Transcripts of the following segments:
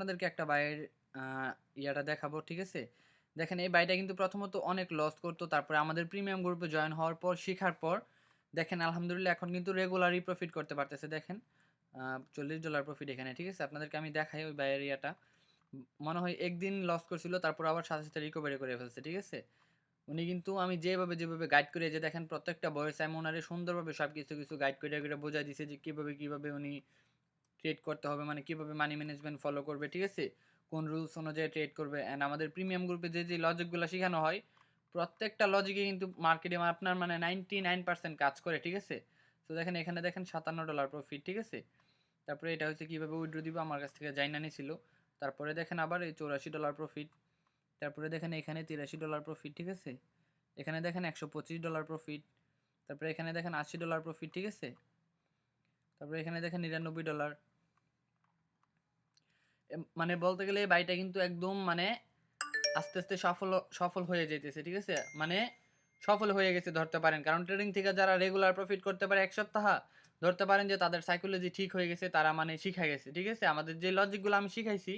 আপনাদেরকে একটা বাইয়ের ইয়াটা দেখাবো, ঠিক আছে? দেখেন এই বাইটা কিন্তু প্রথমত অনেক লস করতো। তারপরে আমাদের প্রিমিয়াম গ্রুপে জয়েন হওয়ার পর, শিখার পর দেখেন আলহামদুলিল্লাহ এখন কিন্তু রেগুলারই প্রফিট করতে পারতেছে। দেখেন $40 প্রফিট এখানে, ঠিক আছে? আপনাদেরকে আমি দেখাই ওই বাইয়ের ইয়াটা। মনে হয় একদিন লস করছিল, তারপর আবার সাথে রিকভারি করে ফেলছে, ঠিক আছে? উনি কিন্তু আমি যেভাবে গাইড করে যে দেখেন প্রত্যেকটা ভয়েস আমি ওনারে সুন্দরভাবে সব কিছু গাইড করে বোঝাই দিছে যে কিভাবে উনি ট্রেড করতে হবে, মানে কিভাবে মানি ম্যানেজমেন্ট ফলো করবে, ঠিক আছে? কোন রুলস অনুযায়ী ট্রেড করবে। অ্যান্ড আমাদের প্রিমিয়াম গ্রুপে যে লজিকগুলো শেখানো হয়, প্রত্যেকটা লজিকে কিন্তু মার্কেটে আপনার মানে 99% কাজ করে, ঠিক আছে? তো দেখেন এখানে দেখেন $57 প্রফিট, ঠিক আছে? তারপরে এটা হচ্ছে কিভাবে উইথড্র দিব, আমার কাছ থেকে জাইনা নিছিল। তারপরে দেখেন আবার এই $84 প্রফিট। তারপরে দেখেন এখানে $83 প্রফিট, ঠিক আছে? এখানে দেখেন $125 প্রফিট। তারপরে এখানে দেখেন $80 প্রফিট, ঠিক আছে? তারপরে এখানে দেখেন $99। মানে বলতে গেলে এই বাড়িটা কিন্তু একদম মানে আস্তে সফল হয়ে যাইতেছে, ঠিক আছে? মানে সফল হয়ে গেছে ধরতে পারেন। কারণ ট্রেডিং থেকে যারা রেগুলার প্রফিট করতে পারে ১ সপ্তাহ, ধরতে পারেন যে তাদের সাইকোলজি ঠিক হয়ে গেছে, তারা মানে শিখা গেছে, ঠিক আছে? আমাদের যে লজিকগুলো আমি শিখাইছি,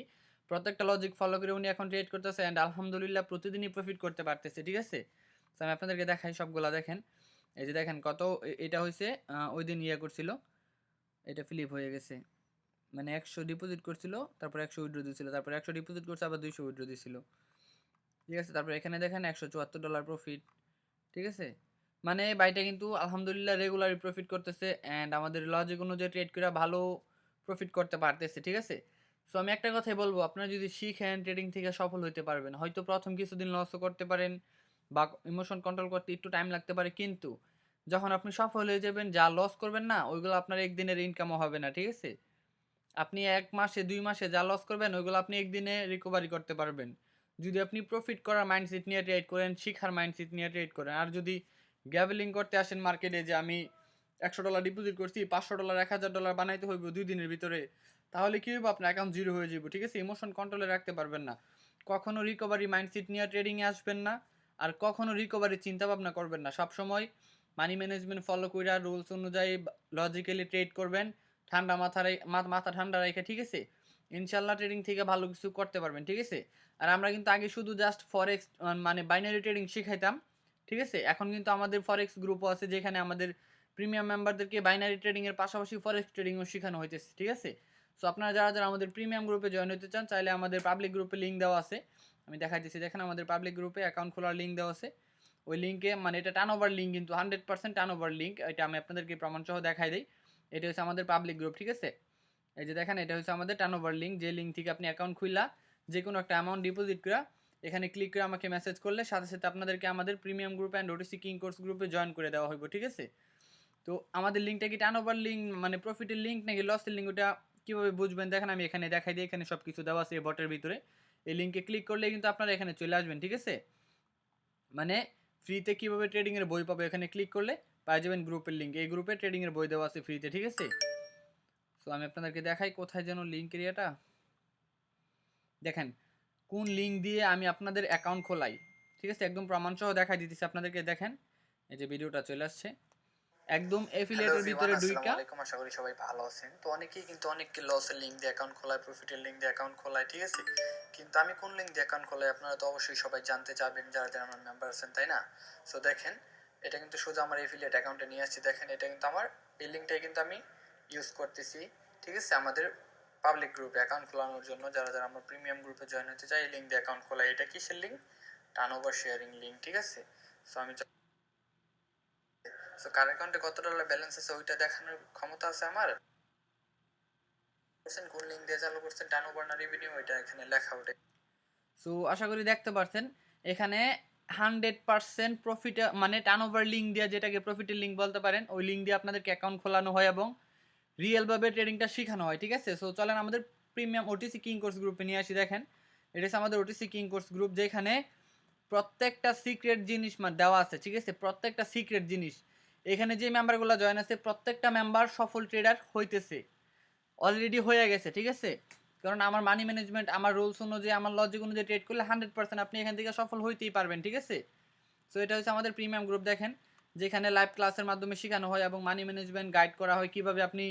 প্রত্যেকটা লজিক ফলো করে উনি এখন ট্রেড করতেছে অ্যান্ড আলহামদুলিল্লাহ প্রতিদিনই প্রফিট করতে পারতেছে, ঠিক আছে? তো আমি আপনাদেরকে দেখাই সবগুলা দেখেন। এই যে দেখেন কত এটা হইছে ওইদিন ইয়ে করছিল, এটা ফ্লিপ হয়ে গেছে। মানে ১০০ ডিপোজিট করছিল, তারপর ১০০ উইথড্র দিছিল, তারপর ১০০ ডিপোজিট করছে আবার ২০০ উইথড্র দিছিল। ঠিক আছে? তারপর এখানে দেখেন $১৭৪ প্রফিট। ঠিক আছে? মানে ভাইটা কিন্তু আলহামদুলিল্লাহ রেগুলারই প্রফিট করতেছে অ্যান্ড আমাদের লজিক অনুযায়ী ট্রেড করে ভালো প্রফিট করতে পারতেছে। ঠিক আছে? সো আমি একটা কথাই বলবো, আপনারা যদি শিখেন ট্রেডিং থেকে সফল হইতে পারবেন। হয়তো ১ম কিছুদিন লসও করতে পারেন বা ইমোশন কন্ট্রোল করতে একটু টাইম লাগতে পারে। কিন্তু যখন আপনি সফল হয়ে যাবেন, যা লস করবেন না, ওইগুলো আপনার একদিনের ইনকামও হবে না। ঠিক আছে? আপনি ১ মাসে ২ মাসে যা লস করবেন ওইগুলো আপনি একদিনে রিকভারি করতে পারবেন। যদি আপনি প্রফিট করার মাইন্ডসেট নিয়ে ট্রেড করেন, শিখার মাইন্ডসেট নিয়ে ট্রেড করেন। আর যদি গ্যাবলিং করতে আসেন মার্কেটে যে আমি $১০০ ডিপোজিট করছি, $৫০০, $১,০০০ বানাইতে হইব ২ দিনের ভিতরে, তাহলে কি হইব? আপনার অ্যাকাউন্ট জিরো হয়ে যাবে। ঠিক আছে? ইমোশন কন্ট্রোলে রাখতে পারবেন না। কখনো রিকভারি মাইন্ডসেট নিয়ে ট্রেডিংয়ে আসবেন না। আর কখনো রিকভারি চিন্তা ভাবনা করবেন না। সবসময় মানি ম্যানেজমেন্ট ফলো কইরা রুলস অনুযায়ী লজিক্যালি ট্রেড করবেন। ঠান্ডা মাথা ঠান্ডা রাইখা, ঠিক আছে? ইনশাআল্লাহ ট্রেডিং থেকে ভালো কিছু করতে পারবেন, ঠিক আছে? আর আমরা কিন্তু আগে শুধু জাস্ট ফরেক্স মানে বাইনারি ট্রেডিং শিখাইতাম, ঠিক আছে? এখন কিন্তু আমাদের ফরেক্স গ্রুপও আছে যেখানে আমাদের প্রিমিয়াম মেম্বারদেরকে বাইনারি ট্রেডিং এর পাশাপাশি ফরেক্স ট্রেডিংও শেখানো হইতেছে, ঠিক আছে? সো আপনারা যারা আমাদের প্রিমিয়াম গ্রুপে জয়েন হতে চান, চাইলে আমাদের পাবলিক গ্রুপে লিঙ্ক দেওয়া আছে। আমি দেখাইতেছি, দেখেন আমাদের পাবলিক গ্রুপে অ্যাকাউন্ট খোলার লিঙ্ক দেওয়া আছে। ওই লিঙ্কে মানে এটা টার্নওভার লিঙ্ক, কিন্তু 100% টার্নওভার লিঙ্ক। এটা আমি আপনাদেরকে প্রমাণ সহ দেখাই দেই। এটা হচ্ছে আমাদের পাবলিক গ্রুপ, ঠিক আছে? এই যে দেখেন এটা হচ্ছে আমাদের টার্নওভার লিঙ্ক, যে লিঙ্ক থেকে আপনি অ্যাকাউন্ট খুললা যে কোনো একটা অ্যামাউন্ট ডিপোজিট করা এখানে ক্লিক করে আমাকে মেসেজ করলে সাথে আপনাদেরকে আমাদের premium group and OTC king course গ্রুপে জয়েন করে দেওয়া হইব, ঠিক আছে? তো আমাদের লিঙ্কটা কি টার্নওভার লিঙ্ক মানে প্রফিটের লিঙ্ক নাকি লসের লিঙ্ক, ওটা কীভাবে বুঝবেন? দেখেন আমি এখানে দেখাই দিই, এখানে সব কিছু দেওয়া আছে এই বটের ভিতরে। এই লিঙ্কে ক্লিক করলে কিন্তু আপনারা এখানে চলে আসবেন, ঠিক আছে? মানে ফ্রিতে কিভাবে ট্রেডিং এর বই পাবো, এখানে ক্লিক করলে পাই যাবেন গ্রুপের লিঙ্ক। এই গ্রুপে ট্রেডিং এর বই দেওয়া আছে ফ্রিতে, ঠিক আছে? সো আমি আপনাদেরকে দেখাই কোথায় যেন লিঙ্ক এরিয়াটা। দেখেন কোন লিঙ্ক দিয়ে আমি আপনাদের অ্যাকাউন্ট খোলাই, ঠিক আছে? একদম প্রমাণ সহ দেখাই দিতেছি আপনাদেরকে। দেখেন এই যে ভিডিওটা চলে আসছে, একদম হ্যালো এফিলিয়েটের এভরিওয়ান, ভিতরে আসসালামু ঢুইকা। আলাইকুম। আশা করি সবাই ভালো আছেন। তো অনেকেই কিন্তু অনেককে লসের লিঙ্ক দিয়ে অ্যাকাউন্ট খোলায়, প্রফিটের লিঙ্ক দিয়ে অ্যাকাউন্ট খোলায়, ঠিক আছে? কিন্তু আমি কোন লিঙ্ক দিয়ে অ্যাকাউন্ট খোলাই আপনারা তো অবশ্যই সবাই জানতে চাবেন, যারা আমার মেম্বার আছেন, তাই না? সো দেখেন এটা কিন্তু সোজা আমার এফিলিয়েট অ্যাকাউন্টে নিয়ে আসছি। দেখেন এটা কিন্তু আমার এই লিঙ্কটাই কিন্তু আমি ইউজ করতেছি, ঠিক আছে? আমাদের পাবলিক গ্রুপে অ্যাকাউন্ট খোলানোর জন্য যারা আমার প্রিমিয়াম গ্রুপে জয়েন হতে চাই, এই লিঙ্ক দিয়ে অ্যাকাউন্ট খোলাই। এটা কিসের লিঙ্ক? টার্নওভার শেয়ারিং লিঙ্ক, ঠিক আছে? সো আমি সো কার অ্যাকাউন্টে কত ডলার ব্যালেন্স আছে ওইটা দেখানোর ক্ষমতা আছে আমার। করছেন কোন লিঙ্ক দিয়ে চালু করছেন, টার্নওভার না রেভিনিউ, ওইটা এখানে লেখা ওঠে। সো আশা করি দেখতে পারছেন এখানে 100% প্রফিট মানে টার্নওভার লিঙ্ক দিয়ে, যেটাকে প্রফিটের লিঙ্ক বলতে পারেন, ওই লিঙ্ক দিয়ে আপনাদেরকে অ্যাকাউন্ট খোলানো হয় এবং রিয়েলভাবে ট্রেডিংটা শেখানো হয়, ঠিক আছে? সো চলেন আমাদের প্রিমিয়াম ওটিসি কিং কোর্স গ্রুপে নিয়ে আসি। দেখেন এটা হচ্ছে আমাদের ওটিসি কিং কোর্স গ্রুপ, যেখানে প্রত্যেকটা সিক্রেট জিনিস দেওয়া আছে, ঠিক আছে? প্রত্যেকটা সিক্রেট জিনিস এখানে যে মেম্বারগুলো জয়েন আছে প্রত্যেকটা মেম্বার সফল ট্রেডার হইতেছে, অলরেডি হয়ে গেছে, ঠিক আছে? কারণ আমার মানি ম্যানেজমেন্ট, আমার রুলস অনুযায়ী, আমার লজিক অনুযায়ী ট্রেড করলে 100% আপনি এখান থেকে সফল হইতেই পারবেন, ঠিক আছে? সো এটা হচ্ছে আমাদের প্রিমিয়াম গ্রুপ। দেখেন যেখানে লাইভ ক্লাসের মাধ্যমে শেখানো হয় এবং মানি ম্যানেজমেন্ট গাইড করা হয়, কিভাবে আপনি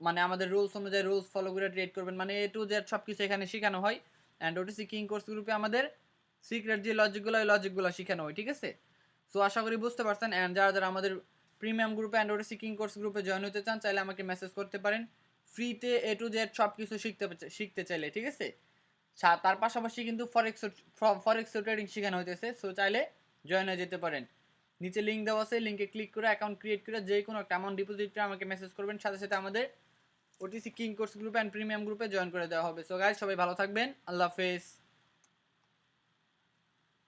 মানে আমাদের রুলস অনুযায়ী রুলস ফলো করে ট্রেড করবেন, মানে এ টু জেড সব কিছু এখানে শেখানো হয়। অ্যান্ড ওটিসি কিং কোর্স গ্রুপে আমাদের সিক্রেট যে লজিকগুলো ওই লজিকগুলো শেখানো হয়, ঠিক আছে? সো আশা করি বুঝতে পারছেন। অ্যান্ড যারা যারা আমাদের প্রিমিয়াম গ্রুপে অ্যান্ড ওটিসি কিং কোর্স গ্রুপে জয়েন হতে চান, চাইলে আমাকে মেসেজ করতে পারেন ফ্রিতে এ টু জেড সব কিছু শিখতে চাইলে, ঠিক আছে? তার পাশাপাশি কিন্তু ফরেক্স ট্রেডিং শেখানো হইতেছে, সো চাইলে জয়েন হয়ে যেতে পারেন। নিচে লিঙ্ক দেওয়া আছে, লিঙ্কে ক্লিক করে অ্যাকাউন্ট ক্রিয়েট করে যে কোনো একটা অ্যামাউন্ট ডিপোজিট করে আমাকে মেসেজ করবেন, সাথে সাথে আমাদের OTC king course group and premium গ্রুপে জয়েন করে দেওয়া হবে। সো গাইস, সবাই ভালো থাকবেন, আল্লাহ হাফেজ।